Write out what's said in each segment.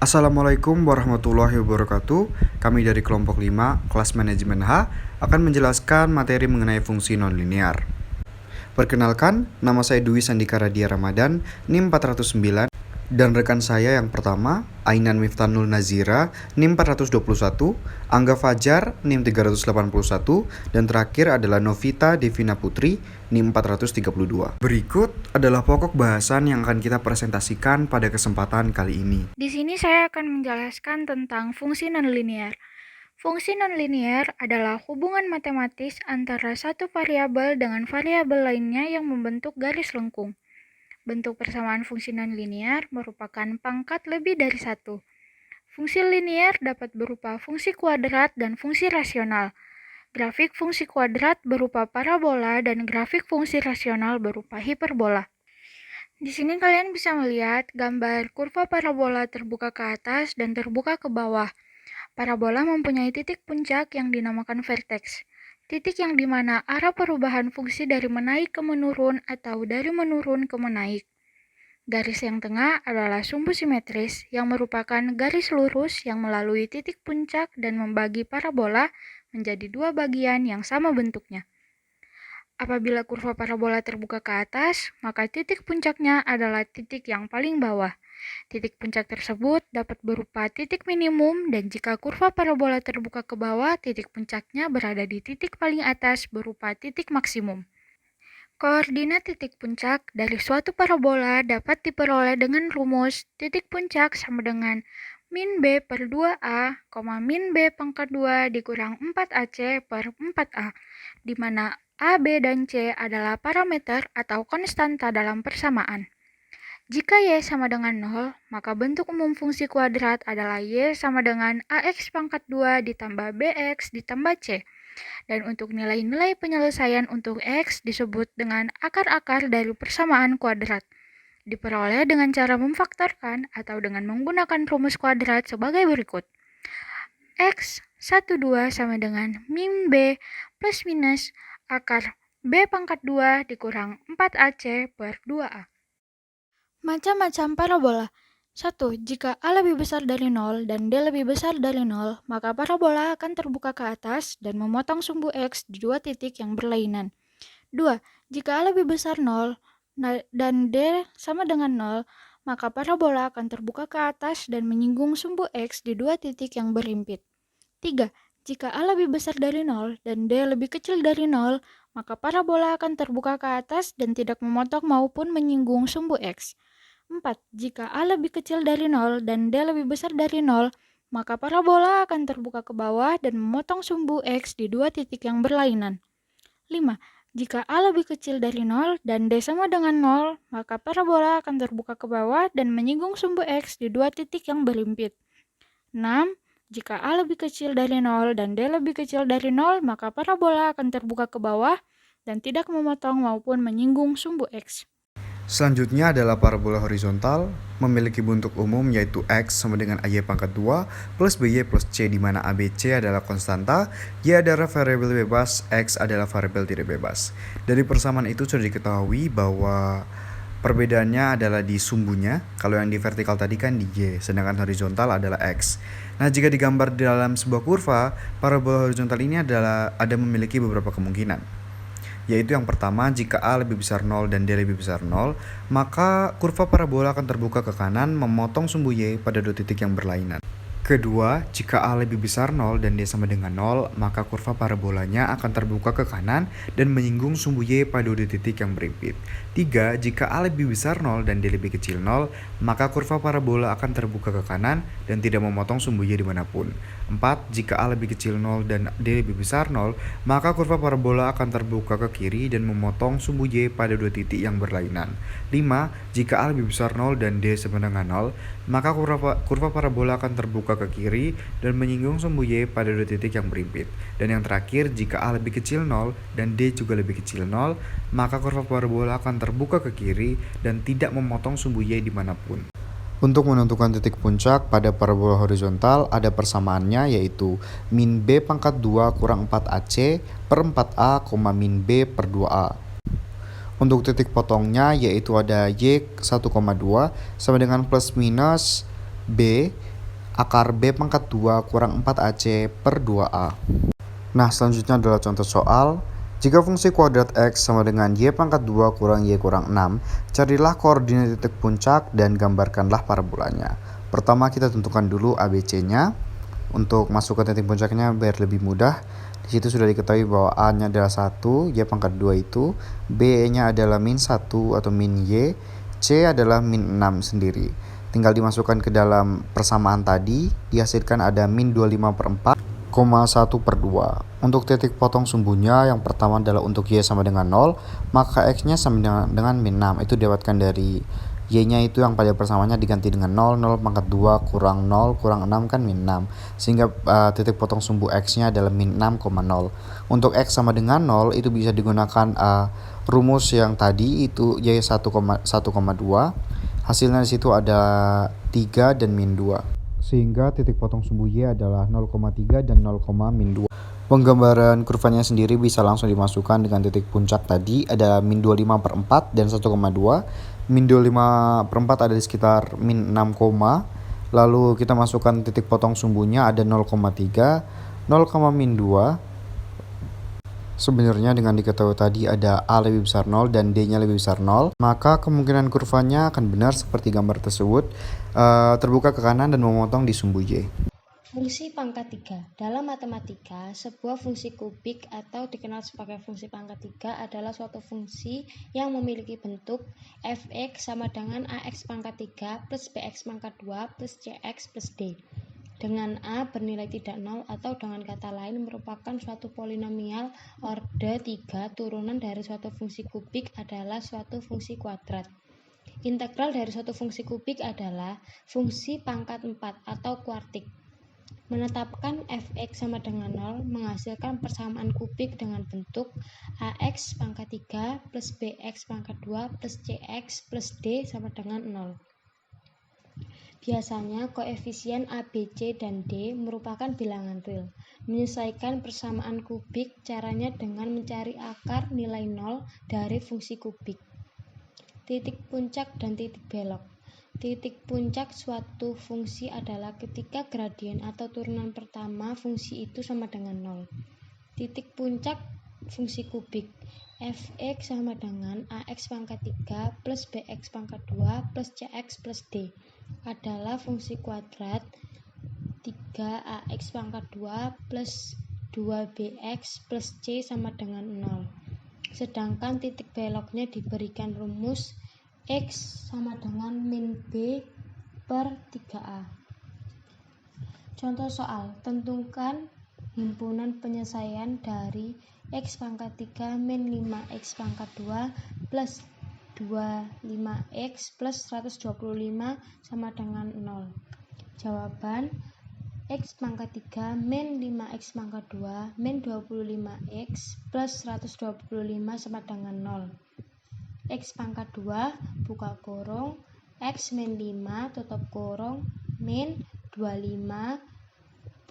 Assalamualaikum warahmatullahi wabarakatuh. Kami dari kelompok 5, kelas manajemen H, akan menjelaskan materi mengenai fungsi nonlinear. Perkenalkan, nama saya Dwi Sandika Radia Ramadan, NIM 409, dan rekan saya yang pertama, Ainan Miftanul Nazira, NIM 421, Angga Fajar, NIM 381, dan terakhir adalah Novita Devina Putri, NIM 432. Berikut adalah pokok bahasan yang akan kita presentasikan pada kesempatan kali ini. Di sini saya akan menjelaskan tentang fungsi nonlinear. Fungsi nonlinear adalah hubungan matematis antara satu variabel dengan variabel lainnya yang membentuk garis lengkung. Bentuk persamaan fungsi nonlinear merupakan pangkat lebih dari satu. Fungsi linear dapat berupa fungsi kuadrat dan fungsi rasional. Grafik fungsi kuadrat berupa parabola dan grafik fungsi rasional berupa hiperbola. Di sini kalian bisa melihat gambar kurva parabola terbuka ke atas dan terbuka ke bawah. Parabola mempunyai titik puncak yang dinamakan vertex. Titik yang dimana arah perubahan fungsi dari menaik ke menurun atau dari menurun ke menaik. Garis yang tengah adalah sumbu simetris yang merupakan garis lurus yang melalui titik puncak dan membagi parabola menjadi dua bagian yang sama bentuknya. Apabila kurva parabola terbuka ke atas, maka titik puncaknya adalah titik yang paling bawah. Titik puncak tersebut dapat berupa titik minimum, dan jika kurva parabola terbuka ke bawah, titik puncaknya berada di titik paling atas berupa titik maksimum. Koordinat titik puncak dari suatu parabola dapat diperoleh dengan rumus titik puncak sama dengan min B per 2A, min B pangkat 2 dikurang 4AC per 4A, di mana A, B, dan C adalah parameter atau konstanta dalam persamaan. Jika Y sama dengan 0, maka bentuk umum fungsi kuadrat adalah Y sama dengan AX pangkat 2 ditambah BX ditambah C. Dan untuk nilai-nilai penyelesaian untuk X disebut dengan akar-akar dari persamaan kuadrat. Diperoleh dengan cara memfaktorkan atau dengan menggunakan rumus kuadrat sebagai berikut. X 12 sama dengan min B plus minus akar B pangkat 2 dikurang 4AC per 2A. Macam-macam parabola. 1. Jika A lebih besar dari 0 dan D lebih besar dari 0, maka parabola akan terbuka ke atas dan memotong sumbu X di dua titik yang berlainan. 2. Jika A lebih besar 0 dan D sama dengan 0, maka parabola akan terbuka ke atas dan menyinggung sumbu X di dua titik yang berhimpit. 3. Jika A lebih besar dari 0 dan D lebih kecil dari 0, maka parabola akan terbuka ke atas dan tidak memotong maupun menyinggung sumbu X. 4. Jika A lebih kecil dari 0 dan D lebih besar dari 0, maka parabola akan terbuka ke bawah dan memotong sumbu X di dua titik yang berlainan. 5. Jika A lebih kecil dari 0 dan D sama dengan 0, maka parabola akan terbuka ke bawah dan menyinggung sumbu X di dua titik yang berhimpit. 6. Jika A lebih kecil dari 0 dan D lebih kecil dari 0, maka parabola akan terbuka ke bawah dan tidak memotong maupun menyinggung sumbu X. Selanjutnya adalah parabola horizontal, memiliki bentuk umum yaitu X sama dengan AY pangkat 2 plus BY plus C, di mana ABC adalah konstanta, Y adalah variabel bebas, X adalah variabel tidak bebas. Dari persamaan itu sudah diketahui bahwa perbedaannya adalah di sumbunya. Kalau yang di vertikal tadi kan di Y, sedangkan horizontal adalah X. Nah, jika digambar di dalam sebuah kurva, parabola horizontal ini ada memiliki beberapa kemungkinan. Yaitu yang pertama, jika A lebih besar 0 dan D lebih besar 0, maka kurva parabola akan terbuka ke kanan memotong sumbu Y pada dua titik yang berlainan. Kedua, jika A lebih besar 0 dan D sama dengan 0, maka kurva parabolanya akan terbuka ke kanan dan menyinggung sumbu Y pada dua titik yang berhimpit. 3. Jika A lebih besar 0 dan D lebih kecil 0, maka kurva parabola akan terbuka ke kanan dan tidak memotong sumbu Y dimanapun. 4. Jika A lebih kecil 0 dan D lebih besar 0, maka kurva parabola akan terbuka ke kiri dan memotong sumbu Y pada dua titik yang berlainan. 5. Jika A lebih besar 0 dan D sama dengan 0, maka kurva parabola akan terbuka ke kiri dan menyinggung sumbu Y pada dua titik yang berhimpit. Dan yang terakhir, jika A lebih kecil 0 dan D juga lebih kecil 0, maka kurva parabola akan terbuka ke kiri dan tidak memotong sumbu Y dimanapun. Untuk menentukan titik puncak pada parabola horizontal, ada persamaannya yaitu min B pangkat 2 kurang 4AC per 4A, min B per 2A. Untuk titik potongnya yaitu ada Y 1,2 sama dengan plus minus B akar B pangkat 2 kurang 4AC per 2A. Nah, selanjutnya adalah contoh soal. Jika fungsi kuadrat X sama dengan Y pangkat 2 kurang Y kurang 6, carilah koordinat titik puncak dan gambarkanlah parabolanya. Pertama kita tentukan dulu ABC-nya. Untuk masuk ke titik puncaknya biar lebih mudah. Di situ sudah diketahui bahwa A-nya adalah 1, Y pangkat 2 itu, B-nya adalah min 1 atau min Y, C adalah min 6 sendiri. Tinggal dimasukkan ke dalam persamaan tadi, dihasilkan ada min 25/4, 1/2. Untuk titik potong sumbunya, yang pertama adalah untuk Y sama dengan 0, maka X-nya sama dengan min 6. Itu didapatkan dari Y-nya itu yang pada persamaannya diganti dengan 0, 0 pangkat 2 kurang 0 kurang 6 kan min 6. Sehingga titik potong sumbu X-nya adalah min 6,0. Untuk X sama dengan 0 itu bisa digunakan rumus yang tadi itu Y 1,2. Hasilnya di situ ada 3 dan min 2. Sehingga titik potong sumbu Y adalah 0,3 dan 0, min 2. Penggambaran kurvanya sendiri bisa langsung dimasukkan dengan titik puncak tadi ada min 25/4 dan 1,2. Min 25/4 ada di sekitar min 6, lalu kita masukkan titik potong sumbunya ada 0,3, 0, min 2. Sebenarnya dengan diketahui tadi ada A lebih besar 0 dan D-nya lebih besar 0, maka kemungkinan kurvanya akan benar seperti gambar tersebut, terbuka ke kanan dan memotong di sumbu Y. Fungsi pangkat 3. Dalam matematika, sebuah fungsi kubik atau dikenal sebagai fungsi pangkat 3 adalah suatu fungsi yang memiliki bentuk f(x) sama dengan ax pangkat 3 plus bx pangkat 2 plus cx plus d. Dengan A bernilai tidak nol atau dengan kata lain merupakan suatu polinomial order 3 turunan dari suatu fungsi kubik adalah suatu fungsi kuadrat. Integral dari suatu fungsi kubik adalah fungsi pangkat 4 atau kuartik. Menetapkan f(x) sama dengan 0 menghasilkan persamaan kubik dengan bentuk ax pangkat 3 plus bx pangkat 2 plus cx plus d sama dengan 0. Biasanya koefisien A, B, C, dan D merupakan bilangan real. Menyelesaikan persamaan kubik caranya dengan mencari akar nilai 0 dari fungsi kubik. Titik puncak dan titik belok. Titik puncak suatu fungsi adalah ketika gradien atau turunan pertama fungsi itu sama dengan 0. Titik puncak fungsi kubik f(x) sama dengan ax pangkat 3 plus bx pangkat 2 plus cx plus d adalah fungsi kuadrat 3ax pangkat 2 plus 2bx plus c sama dengan 0. Sedangkan titik beloknya diberikan rumus x sama dengan min b per 3a. Contoh soal, tentukan himpunan penyelesaian dari x pangkat 3 min 5x pangkat 2 plus 25x plus 125 sama dengan 0. Jawaban, x pangkat 3 min 5x pangkat 2 min 25x plus 125 sama dengan 0. X pangkat 2 buka kurung x min 5 tutup kurung min 25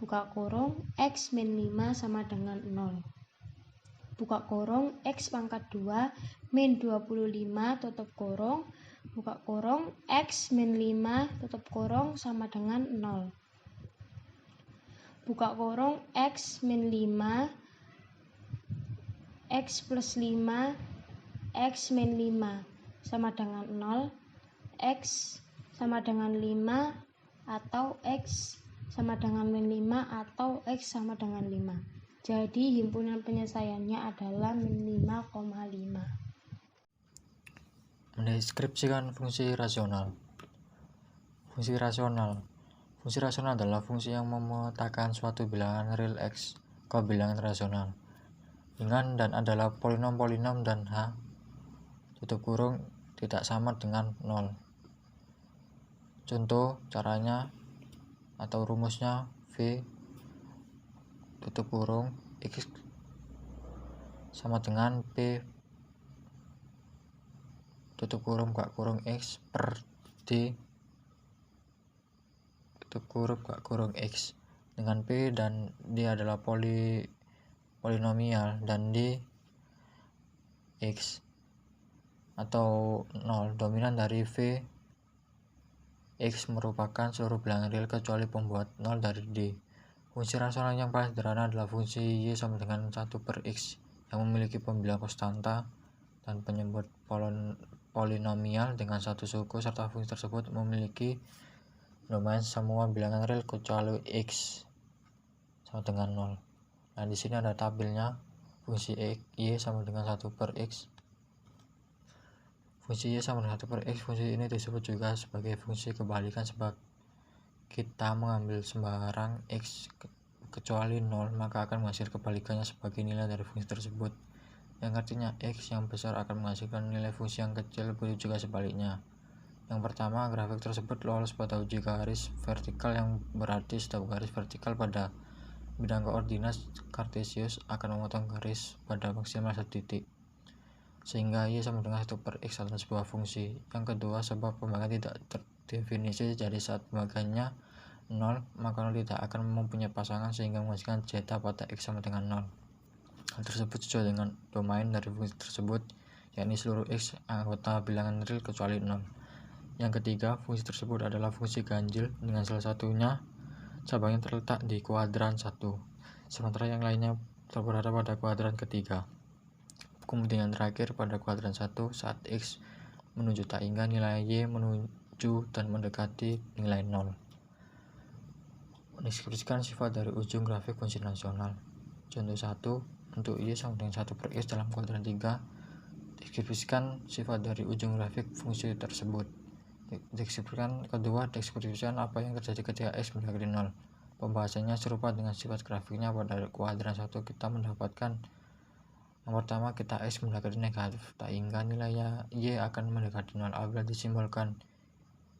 buka kurung x min 5 sama dengan 0. Buka kurung x pangkat 2 min 25 tutup kurung buka kurung x min 5 tutup kurung sama dengan 0. Buka kurung x min 5 x plus 5 x min 5 sama dengan 0, x sama dengan 5 atau x sama dengan min 5 atau x sama dengan 5. Jadi himpunan penyelesaiannya adalah min 5,5. Mendeskripsikan fungsi rasional. Fungsi rasional. Fungsi rasional adalah fungsi yang memetakan suatu bilangan real x ke bilangan rasional dengan dan adalah polinom dan h tutup kurung tidak sama dengan 0. Contoh caranya atau rumusnya v tutup kurung x sama dengan p tutup kurung buka kurung x per d tutup kurung buka kurung x dengan p dan d adalah polinomial dan d x atau 0 dominan dari v X merupakan seluruh bilangan real kecuali pembuat 0 dari D. Fungsi rasional yang paling sederhana adalah fungsi Y sama dengan 1 per X yang memiliki pembilang konstanta dan penyebut polinomial dengan satu suku, serta fungsi tersebut memiliki domain semua bilangan real kecuali X sama dengan 0. Nah, di sini ada tabelnya. Fungsi Y sama dengan 1 per X. Fungsi Y sama dengan 1 per X. Fungsi ini disebut juga sebagai fungsi kebalikan sebab kita mengambil sembarang X kecuali 0, maka akan menghasilkan kebalikannya sebagai nilai dari fungsi tersebut, yang artinya X yang besar akan menghasilkan nilai fungsi yang kecil, begitu juga sebaliknya. Yang pertama, grafik tersebut lolos pada uji garis vertikal, yang berarti setiap garis vertikal pada bidang koordinat kartesius akan memotong garis pada maksimal 1 titik, sehingga Y sama dengan 1 per X adalah sebuah fungsi. Yang kedua, sebab pembagian tidak terdefinisi, jadi saat pembagiannya 0, maka 0 tidak akan mempunyai pasangan sehingga menghasilkan zeta pada X sama dengan 0. Hal tersebut sesuai dengan domain dari fungsi tersebut, yakni seluruh X anggota bilangan real kecuali 0. Yang ketiga, fungsi tersebut adalah fungsi ganjil dengan salah satunya cabangnya terletak di kuadran 1, sementara yang lainnya berada pada kuadran ketiga. Kemudian terakhir pada kuadran 1 saat X menuju tak hingga nilai Y menuju dan mendekati nilai 0. Deskripsikan sifat dari ujung grafik fungsi rasional. Contoh 1, untuk Y sama dengan 1 per X dalam kuadran 3. Deskripsikan sifat dari ujung grafik fungsi tersebut. Deskripsikan kedua, deskripsikan apa yang terjadi ketika X mendekati 0. Pembahasannya serupa dengan sifat grafiknya. Pada kuadran 1 kita mendapatkan yang pertama, kita X mendekati negatif, tak hingga nilai Y akan mendekati 0 apabila disimbolkan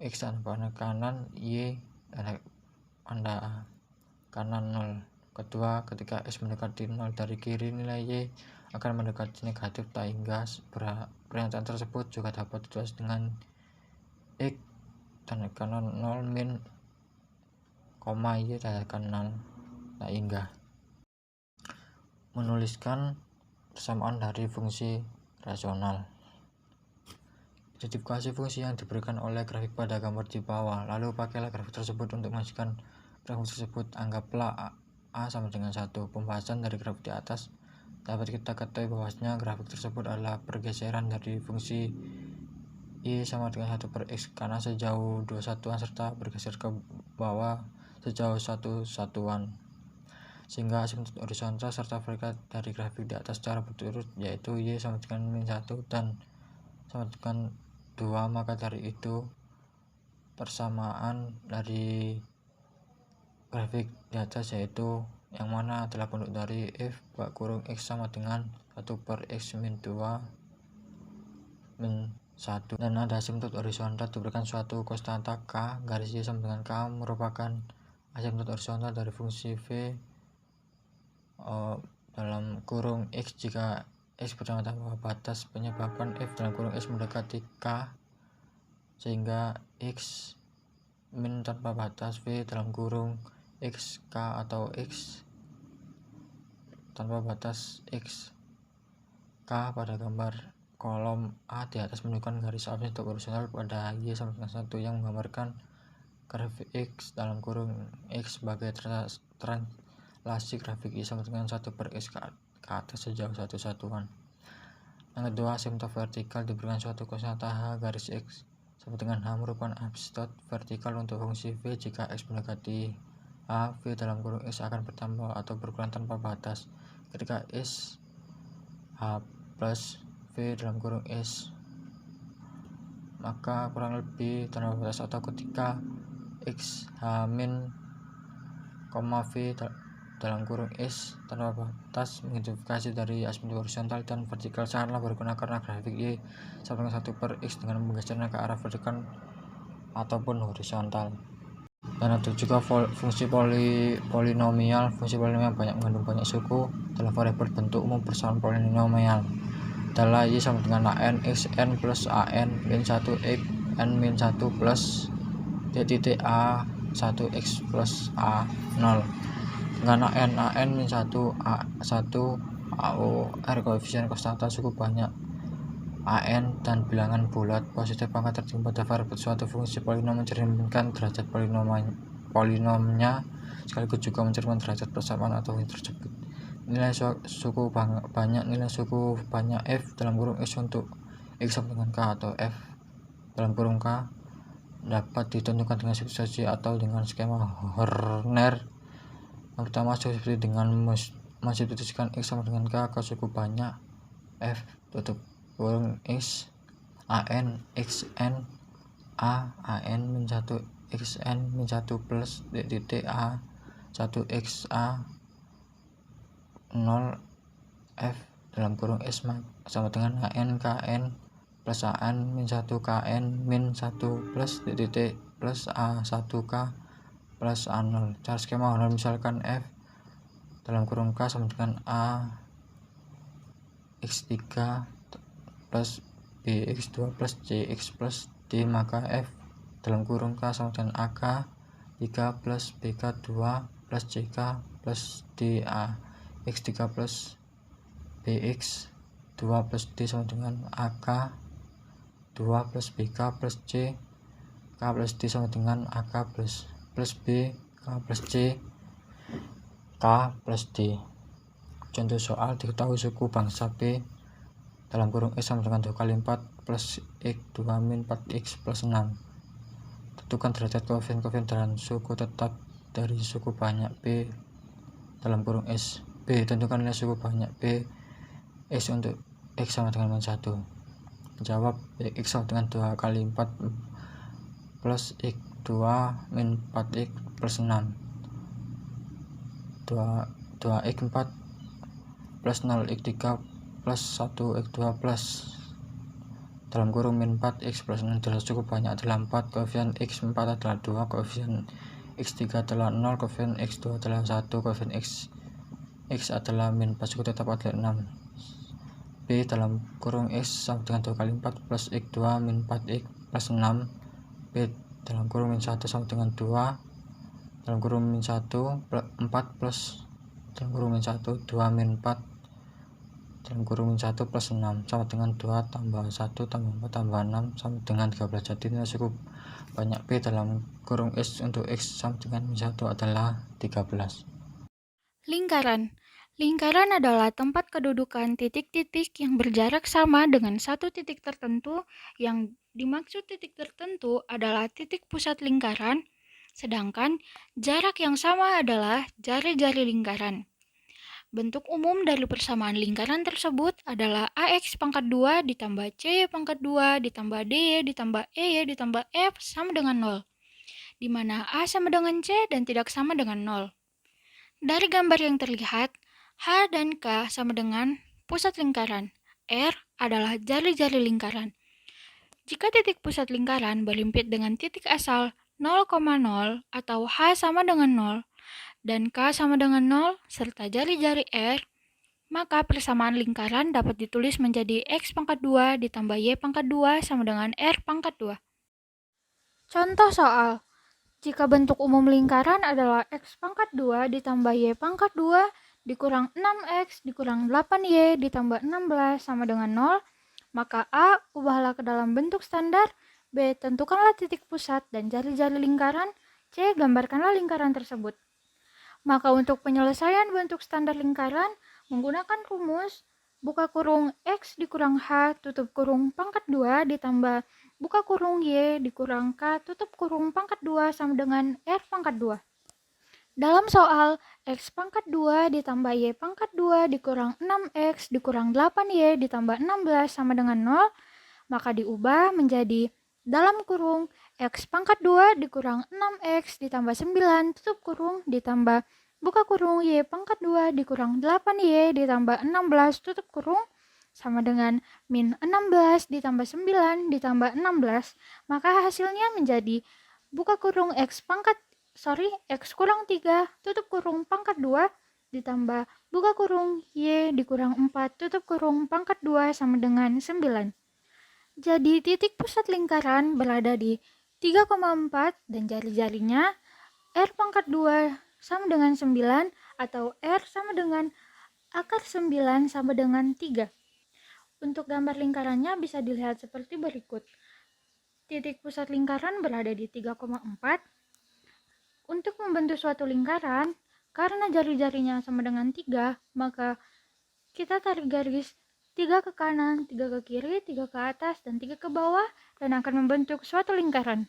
X tanpa kanan, Y tanda kanan 0. Kedua, ketika X mendekati 0 dari kiri, nilai Y akan mendekati negatif, tak hingga pernyataan tersebut juga dapat ditulis dengan X tanda kanan 0 min, Y tanda kanan tak hingga. Menuliskan persamaan dari fungsi rasional. Identifikasi fungsi yang diberikan oleh grafik pada gambar di bawah, lalu pakailah grafik tersebut untuk menghasilkan grafik tersebut. Anggaplah A sama dengan 1. Pembahasan dari grafik di atas dapat kita ketahui bahwasanya grafik tersebut adalah pergeseran dari fungsi Y sama dengan 1 per X karena sejauh 2 satuan serta bergeser ke bawah sejauh 1 satuan, sehingga asimptot horizontal serta vertikal dari grafik di atas secara berturut, yaitu Y sama dengan min 1 dan sama dengan 2. Maka dari itu persamaan dari grafik di atas yaitu yang mana adalah produk dari F (kurung X sama dengan 1 per X min 2 min 1), dan ada asimptot horizontal diberikan suatu konstanta K garis Y sama dengan K merupakan asimptot horizontal dari fungsi V dalam kurung X jika X berdasarkan tanpa batas penyebabkan F dalam kurung X mendekati K, sehingga X min tanpa batas V dalam kurung X K atau X tanpa batas X K pada gambar kolom A di atas menunjukkan garis asimptot horizontal pada Y sama dengan 1 yang menggambarkan grafik X dalam kurung X sebagai translasi grafik Y sama dengan 1 per X ke atas sejauh 1 satuan. Yang kedua, asimptot vertikal diberikan suatu konstanta H garis X sama dengan H merupakan asimptot vertikal untuk fungsi V jika X mendekati H. V dalam kurung X akan bertambah atau berkurang tanpa batas ketika X H plus V dalam kurung S, maka kurang lebih tanpa batas, atau ketika X H min, V dalam kurung S tanpa batas. Mengidentifikasi dari asimptot horizontal dan vertikal sangatlah berguna karena grafik Y sama dengan 1 per X dengan menggesernya ke arah vertikal ataupun horizontal. Dan ada juga fungsi polinomial. Fungsi polinomial mengandung banyak suku dalam variabel bentuk umum persamaan polinomial adalah Y sama dengan AN X N plus AN min 1 X N min 1 plus D titik A 1 X plus A 0. Karena AN min 1 A 1 AO R koefisien konstanta cukup banyak AN dan bilangan bulat positif pangkat tertinggi pada variabel suatu fungsi polinom mencerminkan derajat polinomnya sekaligus juga mencerminkan derajat persamaan atau fungsi tersebut. Nilai suku banyak nilai suku banyak f dalam kurung x untuk x sama dengan k atau f dalam kurung k dapat ditentukan dengan substitusi atau dengan skema Horner. Yang pertama, seperti dengan mensubstitusikan x sama dengan k ke suku banyak f tutup kurung x an xn a an min 1 xn min 1 plus titik a 1 x a 0 f dalam kurung s sama dengan an kn plus an min 1 kn min 1 plus titik plus a 1 k plus a 0. Cara skema Horner misalkan f dalam kurung k sama dengan a x3 plus bx2 plus cx plus d, maka f dalam kurung k sama dengan ak 3 plus bk2 plus ck plus da x3 plus bx2 plus d sama dengan ak 2 plus bk plus c k plus d sama dengan ak plus b k plus c k plus d. Contoh soal, diketahui suku bangsa p dalam kurung x sama dengan 2 kali 4 plus x 2 min 4x plus 6. Tentukan derajat koefisien dan suku tetap dari suku banyak p dalam kurung s. B. Tentukan nilai suku banyak p x untuk x sama dengan min 1. Jawab, x sama dengan 2 kali 4 plus x 2 min 4x plus 6. 2x 4 plus 0 x 3 plus 1 x 2 plus dalam kurung min 4x plus 6. Derajat suku banyak adalah 4, koefisien x 4 adalah 2, koefisien x 3 adalah 0, koefisien x 2 adalah 1, koefisien x adalah min 4, suku tetap adalah 6. B dalam kurung x sama dengan 2 kali 4 plus x 2 min 4x plus 6. B dalam kurung min 1 sama dengan 2 dalam kurung min 1 4 plus dalam kurung min 1 2 min 4 dalam kurung min 1 plus 6 sama dengan 2 tambah 1 tambah 4 tambah 6 sama dengan 13. Jadi nilai suku banyak p dalam kurung x untuk x sama dengan min 1 adalah 13. Lingkaran. Lingkaran adalah tempat kedudukan titik-titik yang berjarak sama dengan satu titik tertentu. Yang dimaksud titik tertentu adalah titik pusat lingkaran, sedangkan jarak yang sama adalah jari-jari lingkaran. Bentuk umum dari persamaan lingkaran tersebut adalah AX pangkat 2 ditambah CY pangkat 2 ditambah DY ditambah EY ditambah F sama dengan 0, di mana A sama dengan C dan tidak sama dengan 0. Dari gambar yang terlihat, H dan K sama dengan pusat lingkaran. R adalah jari-jari lingkaran. Jika titik pusat lingkaran berhimpit dengan titik asal 0,0 atau H sama dengan 0, dan K sama dengan 0 serta jari-jari R, maka persamaan lingkaran dapat ditulis menjadi X pangkat 2 ditambah Y pangkat 2 sama dengan R pangkat 2. Contoh soal, jika bentuk umum lingkaran adalah X pangkat 2 ditambah Y pangkat 2 dikurang 6X dikurang 8Y ditambah 16 sama dengan 0, maka A ubahlah ke dalam bentuk standar, B tentukanlah titik pusat dan jari-jari lingkaran, C gambarkanlah lingkaran tersebut. Maka untuk penyelesaian bentuk standar lingkaran menggunakan rumus buka kurung X dikurang H tutup kurung pangkat 2 ditambah buka kurung Y dikurang K tutup kurung pangkat 2 sama dengan R pangkat 2. Dalam soal, X pangkat 2 ditambah Y pangkat 2 dikurang 6X dikurang 8Y ditambah 16 sama dengan 0, maka diubah menjadi dalam kurung X pangkat 2 dikurang 6X ditambah 9 tutup kurung ditambah buka kurung Y pangkat 2 dikurang 8Y ditambah 16 tutup kurung sama dengan min 16 ditambah 9 ditambah 16, maka hasilnya menjadi buka kurung X kurang 3 tutup kurung pangkat 2 ditambah buka kurung Y dikurang 4 tutup kurung pangkat 2 sama dengan 9. Jadi titik pusat lingkaran berada di 3,4 dan jari-jarinya R pangkat 2 sama dengan 9 atau R sama dengan akar 9 sama dengan 3. Bentuk gambar lingkarannya bisa dilihat seperti berikut. Titik pusat lingkaran berada di 3,4. Untuk membentuk suatu lingkaran, karena jari-jarinya sama dengan 3, maka kita tarik garis 3 ke kanan, 3 ke kiri, 3 ke atas, dan 3 ke bawah, dan akan membentuk suatu lingkaran.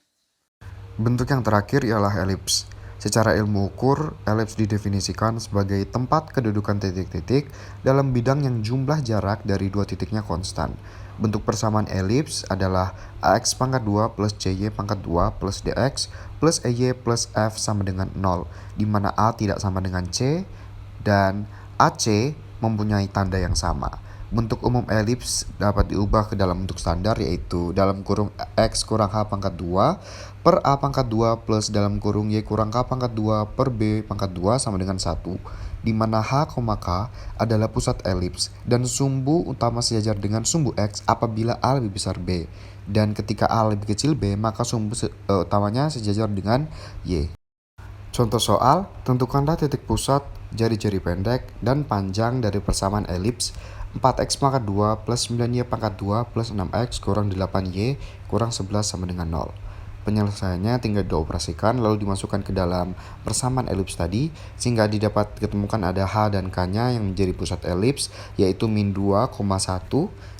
Bentuk yang terakhir ialah elips. Secara ilmu ukur, elips didefinisikan sebagai tempat kedudukan titik-titik dalam bidang yang jumlah jarak dari dua titiknya konstan. Bentuk persamaan elips adalah ax pangkat 2 plus cy pangkat 2 plus dx plus ey plus f sama dengan 0, di mana a tidak sama dengan c dan ac mempunyai tanda yang sama. Bentuk umum elips dapat diubah ke dalam bentuk standar, yaitu dalam kurung x kurang h pangkat 2 per a pangkat 2 plus dalam kurung y kurang k pangkat 2 per b pangkat 2 sama dengan 1, di mana h, k adalah pusat elips dan sumbu utama sejajar dengan sumbu x apabila a lebih besar b, dan ketika a lebih kecil b maka sumbu utamanya sejajar dengan y. Contoh soal, tentukanlah titik pusat, jari-jari pendek, dan panjang dari persamaan elips 4x pangkat 2 plus 9y pangkat 2 plus 6x kurang 8y kurang 11 sama dengan 0. Penyelesaiannya tinggal dioperasikan lalu dimasukkan ke dalam persamaan elips tadi, sehingga didapat ketemukan ada h dan k-nya yang menjadi pusat elips, yaitu min 2,1,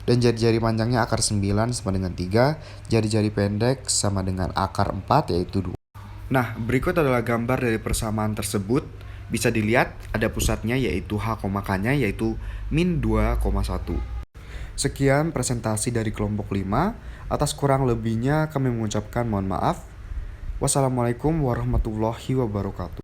dan jari-jari panjangnya akar 9 sama dengan 3, jari-jari pendek sama dengan akar 4 yaitu 2. Nah, berikut adalah gambar dari persamaan tersebut. Bisa dilihat ada pusatnya yaitu h, k-nya yaitu min 2,1. Sekian presentasi dari kelompok 5. Atas kurang lebihnya kami mengucapkan mohon maaf. Wassalamualaikum warahmatullahi wabarakatuh.